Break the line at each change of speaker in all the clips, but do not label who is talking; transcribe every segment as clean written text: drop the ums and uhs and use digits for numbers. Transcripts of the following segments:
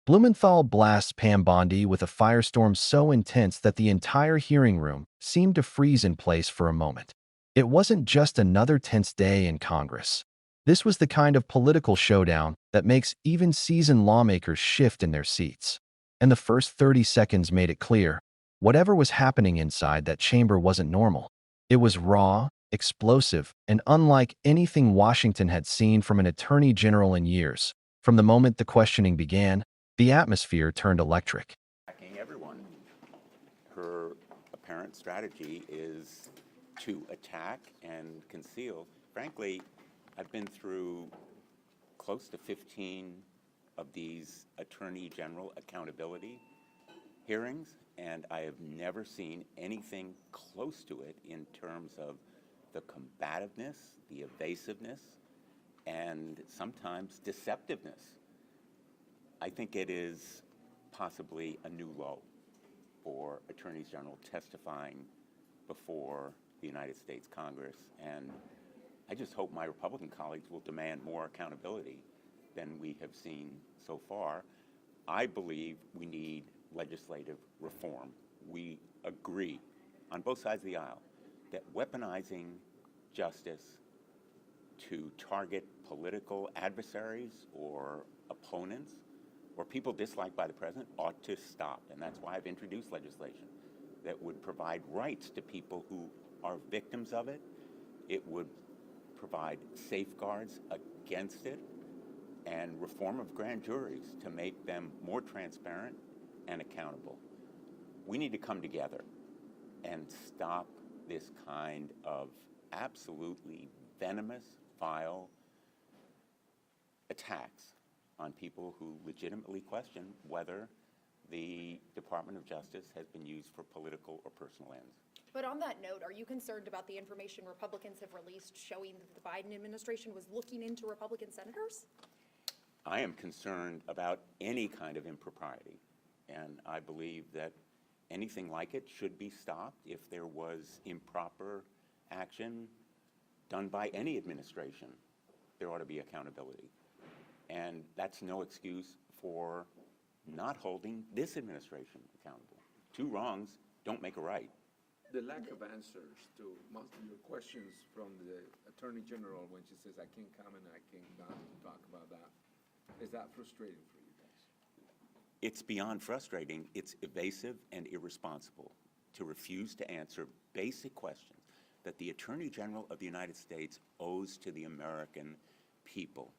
Blumenthal blasts Pam Bondi with a firestorm so intense that the entire hearing room seemed to freeze in place for a moment. It wasn't just another tense day in Congress. This was the kind of political showdown that makes even seasoned lawmakers shift in their seats. And the first 30 seconds made it clear, whatever was happening inside that chamber wasn't normal. It was raw, explosive, and unlike anything Washington had seen from an attorney general in years. From the moment the questioning began, the atmosphere turned electric.
Attacking everyone. Her apparent strategy is to attack and conceal. Frankly, I've been through close to 15 of these Attorney General accountability hearings, and I have never seen anything close to it in terms of the combativeness, the evasiveness, and sometimes deceptiveness. I think it is possibly a new low for attorneys general testifying before the United States Congress, and I just hope my Republican colleagues will demand more accountability than we have seen so far. I believe we need legislative reform. We agree on both sides of the aisle that weaponizing justice to target political adversaries or opponents or people disliked by the president ought to stop. And that's why I've introduced legislation that would provide rights to people who are victims of it. It would provide safeguards against it and reform of grand juries to make them more transparent and accountable. We need to come together and stop this kind of absolutely venomous, vile attacks on people who legitimately question whether the Department of Justice has been used for political or personal ends.
But on that note, are you concerned about the information Republicans have released showing that the Biden administration was looking into Republican senators?
I am concerned about any kind of impropriety, and I believe that anything like it should be stopped. If there was improper action done by any administration, there ought to be accountability. And that's no excuse for not holding this administration accountable. Two wrongs don't make a right.
The lack of answers to most of your questions from the Attorney General when she says, I can't comment, I cannot talk about that, is that frustrating for you guys?
It's beyond frustrating. It's evasive and irresponsible to refuse to answer basic questions that the Attorney General of the United States owes to the American people.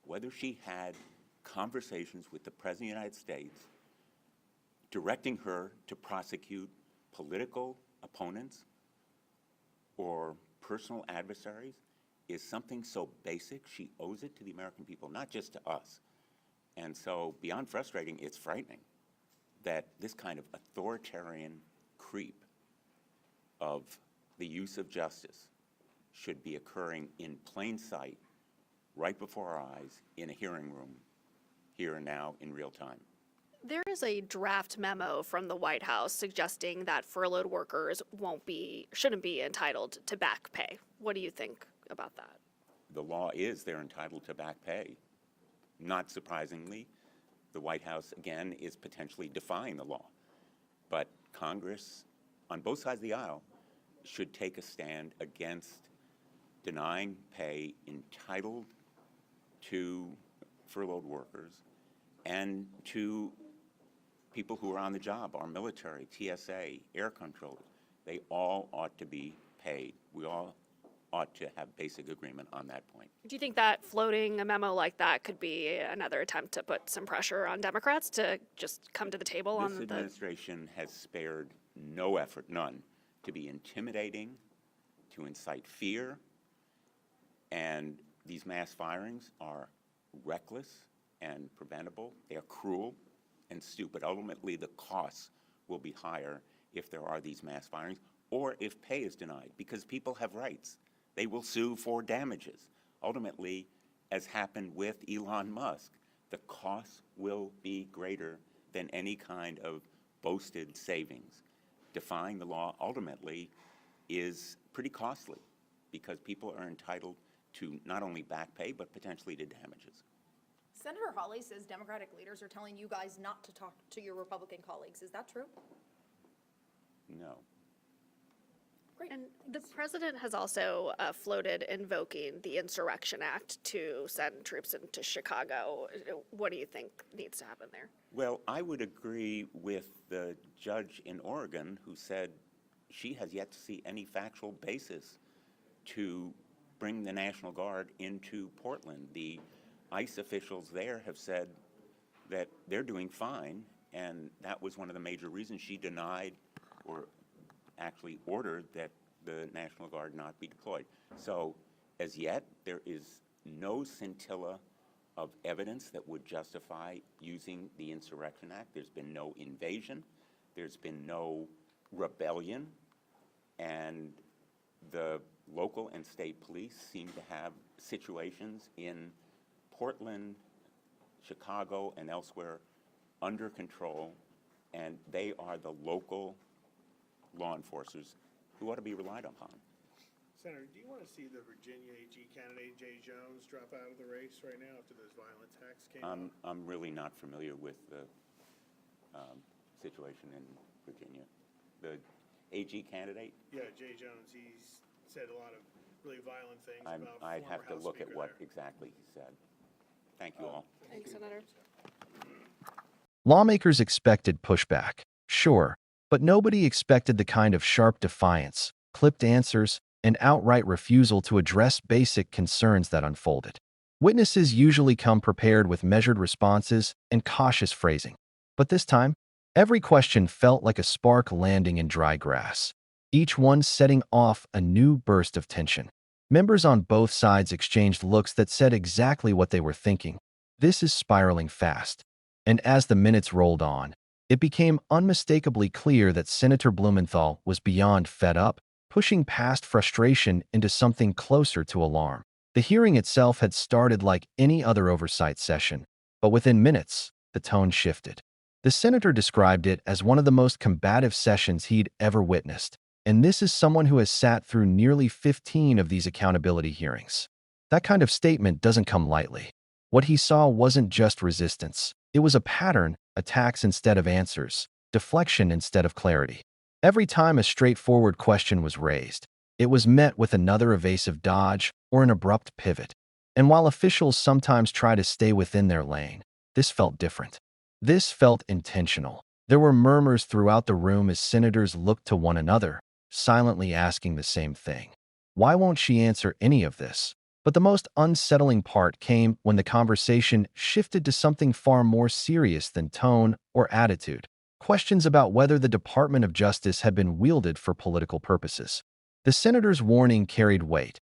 Whether she had conversations with the President of the United States directing her to prosecute political opponents or personal adversaries is something so basic, she owes it to the American people, not just to us. And so beyond frustrating, it's frightening that this kind of authoritarian creep of the use of justice should be occurring in plain sight, right before our eyes, in a hearing room, here and now, in real time.
There is a draft memo from the White House suggesting that furloughed workers shouldn't be entitled to back pay. What do you think about that?
The law is they're entitled to back pay. Not surprisingly, the White House, again, is potentially defying the law. But Congress, on both sides of the aisle, should take a stand against denying pay entitled to furloughed workers and to people who are on the job, our military, TSA, air controllers. They all ought to be paid. We all ought to have basic agreement on that point.
Do you think that floating a memo like that could be another attempt to put some pressure on Democrats to just come to the table on
This
the...
administration has spared no effort, none, to be intimidating, to incite fear, and these mass firings are reckless and preventable. They are cruel and stupid. Ultimately, the costs will be higher if there are these mass firings or if pay is denied, because people have rights. They will sue for damages. Ultimately, as happened with Elon Musk, the costs will be greater than any kind of boasted savings. Defying the law ultimately is pretty costly because people are entitled to not only back pay but potentially to damages.
Senator Hawley says Democratic leaders are telling you guys not to talk to your Republican colleagues. Is that true?
No.
Great.
And the president has also floated invoking the Insurrection Act to send troops into Chicago. What do you think needs to happen there?
Well, I would agree with the judge in Oregon who said she has yet to see any factual basis to bring the National Guard into Portland. The ICE officials there have said that they're doing fine, and that was one of the major reasons she denied or actually ordered that the National Guard not be deployed. So as yet, there is no scintilla of evidence that would justify using the Insurrection Act. There's been no invasion, there's been no rebellion, and the local and state police seem to have situations in Portland, Chicago, and elsewhere under control, and they are the local law enforcers who ought to be relied upon.
Senator, do you want to see the Virginia AG candidate Jay Jones drop out of the race right now after those violent attacks came out?
I'm really not familiar with the situation in Virginia. The AG candidate,
Yeah, Jay Jones, he's said a lot of really violent things about
I'd
former
have to
House
look at
Speaker
what
there.
exactly he said. Thank you all.
Thanks, Senator.
Lawmakers expected pushback, sure, but nobody expected the kind of sharp defiance, clipped answers, and outright refusal to address basic concerns that unfolded. Witnesses usually come prepared with measured responses and cautious phrasing. But this time, every question felt like a spark landing in dry grass, each one setting off a new burst of tension. Members on both sides exchanged looks that said exactly what they were thinking. This is spiraling fast. And as the minutes rolled on, it became unmistakably clear that Senator Blumenthal was beyond fed up, pushing past frustration into something closer to alarm. The hearing itself had started like any other oversight session, but within minutes, the tone shifted. The senator described it as one of the most combative sessions he'd ever witnessed, and this is someone who has sat through nearly 15 of these accountability hearings. That kind of statement doesn't come lightly. What he saw wasn't just resistance. It was a pattern, attacks instead of answers, deflection instead of clarity. Every time a straightforward question was raised, it was met with another evasive dodge or an abrupt pivot. And while officials sometimes try to stay within their lane, this felt different. This felt intentional. There were murmurs throughout the room as senators looked to one another, silently asking the same thing. Why won't she answer any of this? But the most unsettling part came when the conversation shifted to something far more serious than tone or attitude. Questions about whether the Department of Justice had been wielded for political purposes. The senator's warning carried weight.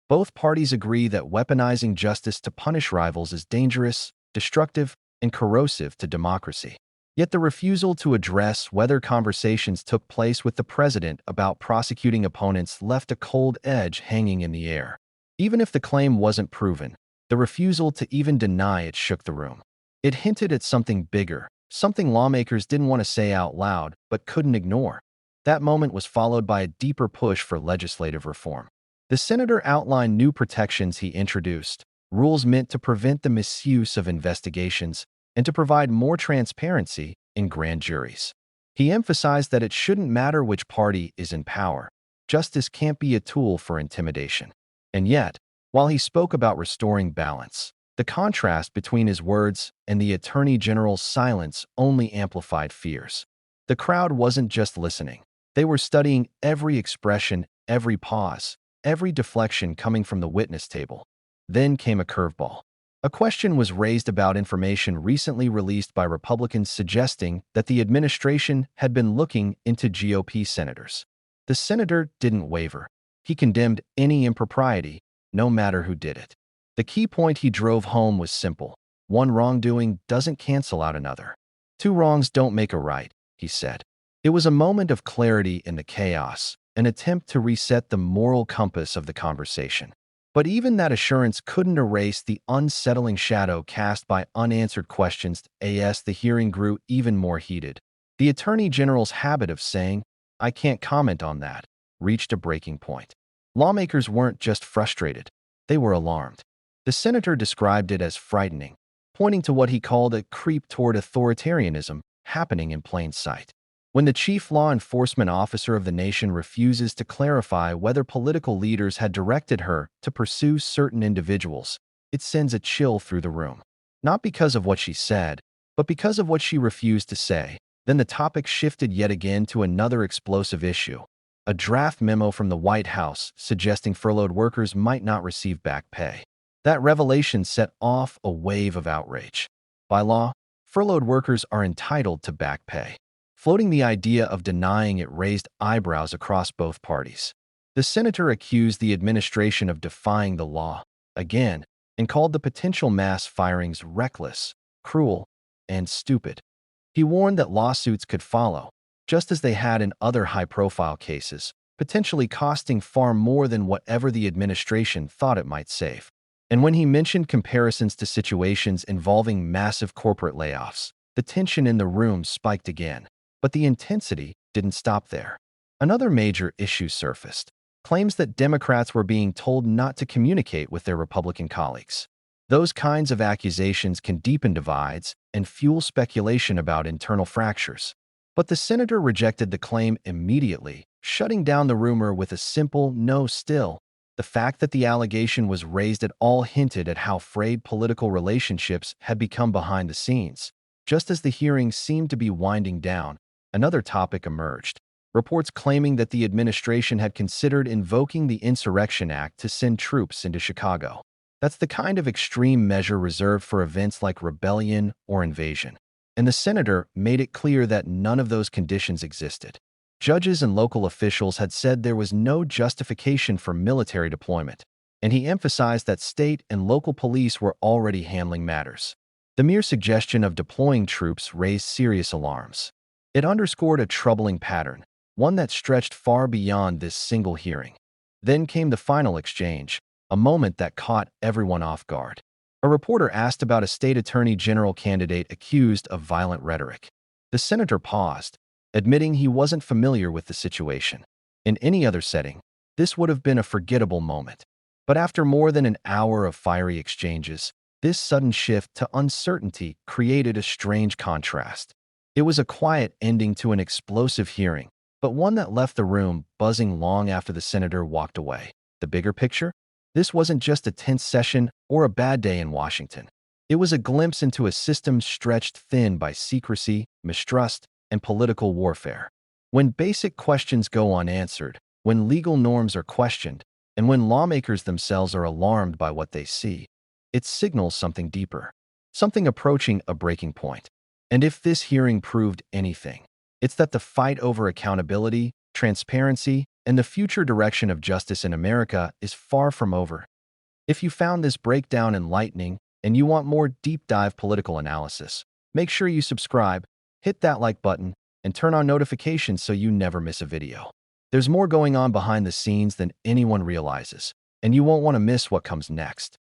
Both parties agree that weaponizing justice to punish rivals is dangerous, destructive, and corrosive to democracy. Yet the refusal to address whether conversations took place with the president about prosecuting opponents left a cold edge hanging in the air. Even if the claim wasn't proven, the refusal to even deny it shook the room. It hinted at something bigger, something lawmakers didn't want to say out loud but couldn't ignore. That moment was followed by a deeper push for legislative reform. The senator outlined new protections he introduced, rules meant to prevent the misuse of investigations and to provide more transparency in grand juries. He emphasized that it shouldn't matter which party is in power. Justice can't be a tool for intimidation. And yet, while he spoke about restoring balance, the contrast between his words and the Attorney General's silence only amplified fears. The crowd wasn't just listening. They were studying every expression, every pause, every deflection coming from the witness table. Then came a curveball. A question was raised about information recently released by Republicans suggesting that the administration had been looking into GOP senators. The senator didn't waver. He condemned any impropriety, no matter who did it. The key point he drove home was simple. One wrongdoing doesn't cancel out another. Two wrongs don't make a right, he said. It was a moment of clarity in the chaos, an attempt to reset the moral compass of the conversation. But even that assurance couldn't erase the unsettling shadow cast by unanswered questions as the hearing grew even more heated. The Attorney General's habit of saying, "I can't comment on that," reached a breaking point. Lawmakers weren't just frustrated, they were alarmed. The senator described it as frightening. pointing to what he called a creep toward authoritarianism happening in plain sight. When the chief law enforcement officer of the nation refuses to clarify whether political leaders had directed her to pursue certain individuals, it sends a chill through the room. Not because of what she said, but because of what she refused to say. Then the topic shifted yet again to another explosive issue. A draft memo from the White House suggesting furloughed workers might not receive back pay. That revelation set off a wave of outrage. By law, furloughed workers are entitled to back pay. Floating the idea of denying it raised eyebrows across both parties. The senator accused the administration of defying the law, again, and called the potential mass firings reckless, cruel, and stupid. He warned that lawsuits could follow, just as they had in other high-profile cases, potentially costing far more than whatever the administration thought it might save. And when he mentioned comparisons to situations involving massive corporate layoffs, the tension in the room spiked again. But the intensity didn't stop there. Another major issue surfaced: claims that Democrats were being told not to communicate with their Republican colleagues. Those kinds of accusations can deepen divides and fuel speculation about internal fractures. But the senator rejected the claim immediately, shutting down the rumor with a simple no. Still, the fact that the allegation was raised at all hinted at how frayed political relationships had become behind the scenes. Just as the hearing seemed to be winding down, another topic emerged: reports claiming that the administration had considered invoking the Insurrection Act to send troops into Chicago. That's the kind of extreme measure reserved for events like rebellion or invasion. And the senator made it clear that none of those conditions existed. Judges and local officials had said there was no justification for military deployment, and he emphasized that state and local police were already handling matters. The mere suggestion of deploying troops raised serious alarms. It underscored a troubling pattern, one that stretched far beyond this single hearing. Then came the final exchange, a moment that caught everyone off guard. A reporter asked about a state attorney general candidate accused of violent rhetoric. The senator paused, admitting he wasn't familiar with the situation. In any other setting, this would have been a forgettable moment. But after more than an hour of fiery exchanges, this sudden shift to uncertainty created a strange contrast. It was a quiet ending to an explosive hearing, but one that left the room buzzing long after the senator walked away. The bigger picture? This wasn't just a tense session or a bad day in Washington. It was a glimpse into a system stretched thin by secrecy, mistrust, and political warfare. When basic questions go unanswered, when legal norms are questioned, and when lawmakers themselves are alarmed by what they see, it signals something deeper, something approaching a breaking point. And if this hearing proved anything, it's that the fight over accountability, transparency, and the future direction of justice in America is far from over. If you found this breakdown enlightening and you want more deep-dive political analysis, make sure you subscribe, hit that like button, and turn on notifications so you never miss a video. There's more going on behind the scenes than anyone realizes, and you won't want to miss what comes next.